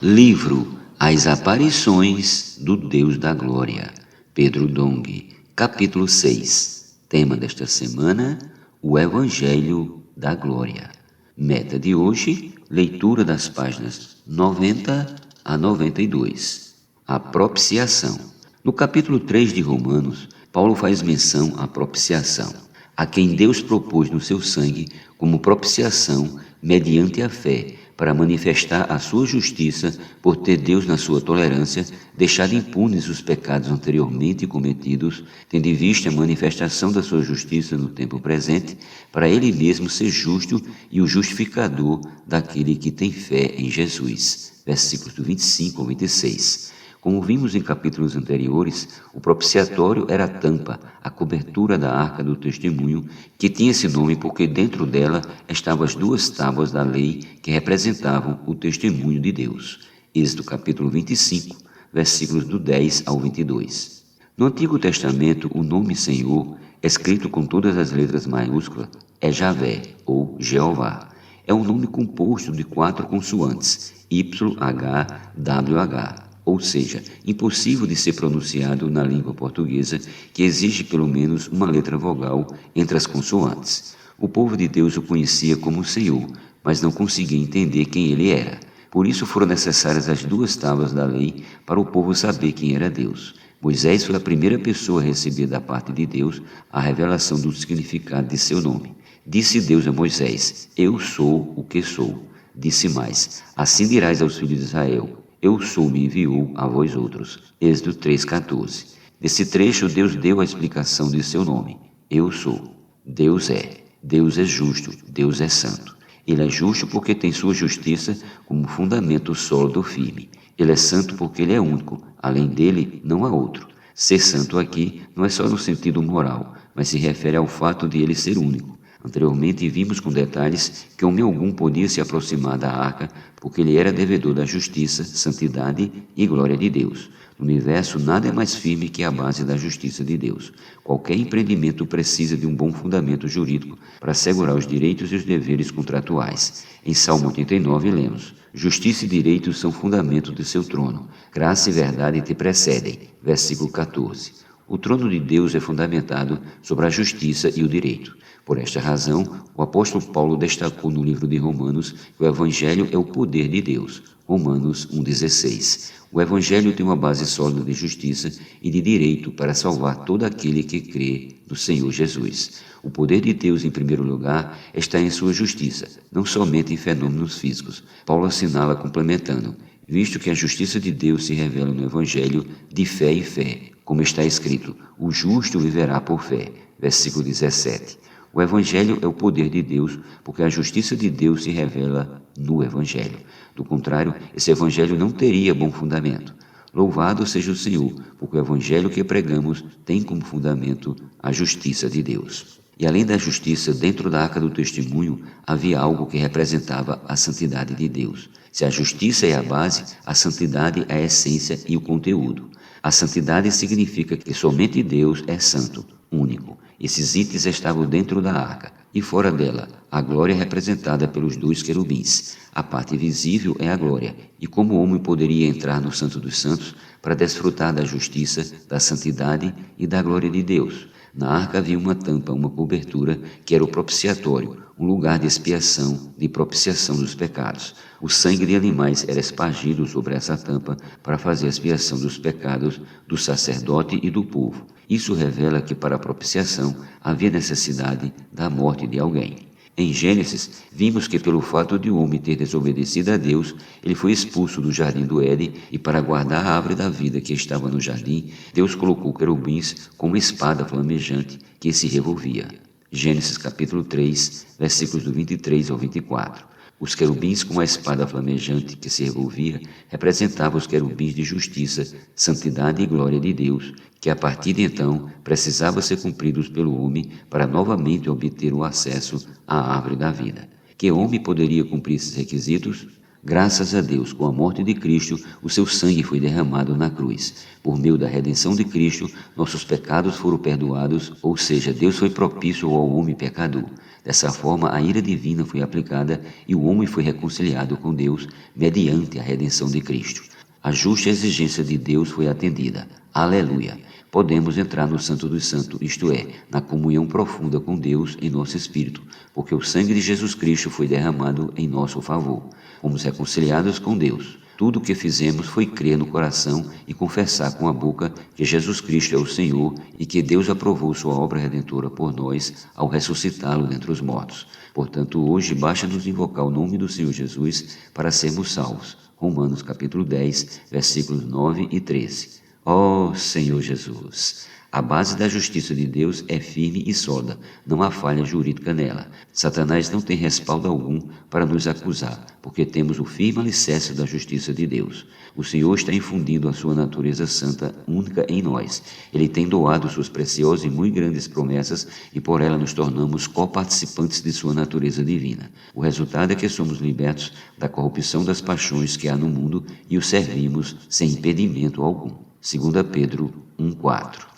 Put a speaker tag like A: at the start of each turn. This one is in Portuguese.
A: Livro As Aparições do Deus da Glória, Pedro Dong, capítulo 6. Tema desta semana, o Evangelho da Glória. Meta de hoje, leitura das páginas 90 a 92. A propiciação. No capítulo 3 de Romanos, Paulo faz menção à propiciação, a quem Deus propôs no seu sangue como propiciação mediante a fé, para manifestar a sua justiça por ter Deus, na sua tolerância, deixado impunes os pecados anteriormente cometidos, tendo em vista a manifestação da sua justiça no tempo presente, para ele mesmo ser justo e o justificador daquele que tem fé em Jesus. Versículos do 25 ao 26. Como vimos em capítulos anteriores, o propiciatório era a tampa, a cobertura da arca do testemunho, que tinha esse nome porque dentro dela estavam as duas tábuas da lei que representavam o testemunho de Deus. Êxodo capítulo 25, versículos do 10 ao 22. No Antigo Testamento, o nome Senhor, escrito com todas as letras maiúsculas, é Javé ou Jeová. É um nome composto de 4 consoantes, YHWH. Ou seja, impossível de ser pronunciado na língua portuguesa, que exige pelo menos uma letra vogal entre as consoantes. O povo de Deus o conhecia como Senhor, mas não conseguia entender quem ele era. Por isso foram necessárias as duas tábuas da lei para o povo saber quem era Deus. Moisés foi a primeira pessoa a receber da parte de Deus a revelação do significado de seu nome. Disse Deus a Moisés: Eu sou o que sou. Disse mais: Assim dirás aos filhos de Israel: Eu sou, me enviou a vós outros. Êxodo 3,14. Nesse trecho, Deus deu a explicação de seu nome. Eu sou. Deus é justo, Deus é santo. Ele é justo porque tem sua justiça como fundamento sólido firme. Ele é santo porque ele é único. Além dele, não há outro. Ser santo aqui não é só no sentido moral, mas se refere ao fato de ele ser único. Anteriormente vimos com detalhes que homem algum podia se aproximar da arca porque ele era devedor da justiça, santidade e glória de Deus. No universo nada é mais firme que a base da justiça de Deus. Qualquer empreendimento precisa de um bom fundamento jurídico para assegurar os direitos e os deveres contratuais. Em Salmo 89 lemos: Justiça e direito são fundamento de seu trono. Graça e verdade te precedem. Versículo 14. O trono de Deus é fundamentado sobre a justiça e o direito. Por esta razão, o apóstolo Paulo destacou no livro de Romanos que o Evangelho é o poder de Deus. Romanos 1,16. O Evangelho tem uma base sólida de justiça e de direito para salvar todo aquele que crê no Senhor Jesus. O poder de Deus, em primeiro lugar, está em sua justiça, não somente em fenômenos físicos. Paulo assinala complementando: Visto que a justiça de Deus se revela no Evangelho de fé em fé, como está escrito: O justo viverá por fé. Versículo 17. O Evangelho é o poder de Deus, porque a justiça de Deus se revela no Evangelho. Do contrário, esse Evangelho não teria bom fundamento. Louvado seja o Senhor, porque o Evangelho que pregamos tem como fundamento a justiça de Deus. E além da justiça, dentro da arca do testemunho, havia algo que representava a santidade de Deus. Se a justiça é a base, a santidade é a essência e o conteúdo. A santidade significa que somente Deus é santo, único. Esses itens estavam dentro da arca, e fora dela, a glória é representada pelos 2 querubins. A parte visível é a glória, e como o homem poderia entrar no Santo dos Santos para desfrutar da justiça, da santidade e da glória de Deus? Na arca havia uma tampa, uma cobertura, que era o propiciatório, um lugar de expiação, de propiciação dos pecados. O sangue de animais era espargido sobre essa tampa para fazer a expiação dos pecados do sacerdote e do povo. Isso revela que para a propiciação havia necessidade da morte de alguém. Em Gênesis, vimos que pelo fato de o homem ter desobedecido a Deus, ele foi expulso do jardim do Éden e para guardar a árvore da vida que estava no jardim, Deus colocou querubins com uma espada flamejante que se revolvia. Gênesis capítulo 3, versículos do 23 ao 24. Os querubins com a espada flamejante que se revolvia representavam os querubins de justiça, santidade e glória de Deus, que a partir de então precisavam ser cumpridos pelo homem para novamente obter o acesso à árvore da vida. Que homem poderia cumprir esses requisitos? Graças a Deus, com a morte de Cristo, o seu sangue foi derramado na cruz. Por meio da redenção de Cristo, nossos pecados foram perdoados, ou seja, Deus foi propício ao homem pecador. Dessa forma, a ira divina foi aplicada e o homem foi reconciliado com Deus mediante a redenção de Cristo. A justa exigência de Deus foi atendida. Aleluia! Podemos entrar no Santo dos Santos, isto é, na comunhão profunda com Deus em nosso espírito, porque o sangue de Jesus Cristo foi derramado em nosso favor. Fomos reconciliados com Deus. Tudo o que fizemos foi crer no coração e confessar com a boca que Jesus Cristo é o Senhor e que Deus aprovou sua obra redentora por nós ao ressuscitá-lo dentre os mortos. Portanto, hoje basta nos invocar o nome do Senhor Jesus para sermos salvos. Romanos capítulo 10, versículos 9 e 13. Ó Senhor Jesus! A base da justiça de Deus é firme e sólida, não há falha jurídica nela. Satanás não tem respaldo algum para nos acusar, porque temos o firme alicerce da justiça de Deus. O Senhor está infundindo a sua natureza santa única em nós. Ele tem doado suas preciosas e muito grandes promessas e por ela nos tornamos coparticipantes de sua natureza divina. O resultado é que somos libertos da corrupção das paixões que há no mundo e o servimos sem impedimento algum. 2 Pedro 1,4.